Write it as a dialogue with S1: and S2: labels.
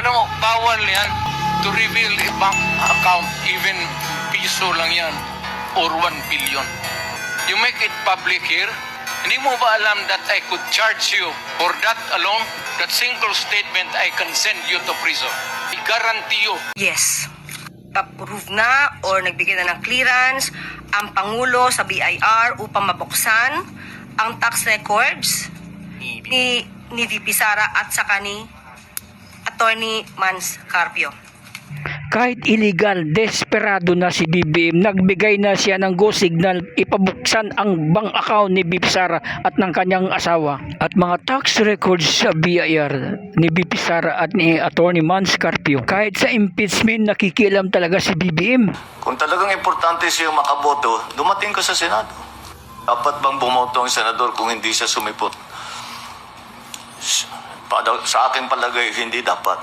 S1: alam mo, bawal yan to reveal a bank account, even piso lang yan, or 1 billion. You make it public here. Hindi mo ba alam that I could charge you for that alone? That single statement, I can send you to prison. I guarantee you.
S2: Yes. Approve na or nagbigay na ng clearance ang Pangulo sa BIR upang mabuksan ang tax records ni VP Sara at saka ni Attorney Mans Carpio.
S3: Kahit illegal, desperado na si BBM, nagbigay na siya ng go signal ipabuksan ang bank account ni VP Sara at ng kanyang asawa. At mga tax records sa BIR ni VP Sara at ni Attorney Mans Carpio. Kahit sa impeachment, nakikialam talaga si BBM.
S4: Kung talagang importante siya makaboto, dumating ka sa Senado. Dapat bang bumoto ang senador kung hindi siya sumipot? Sa akin palagay, hindi dapat.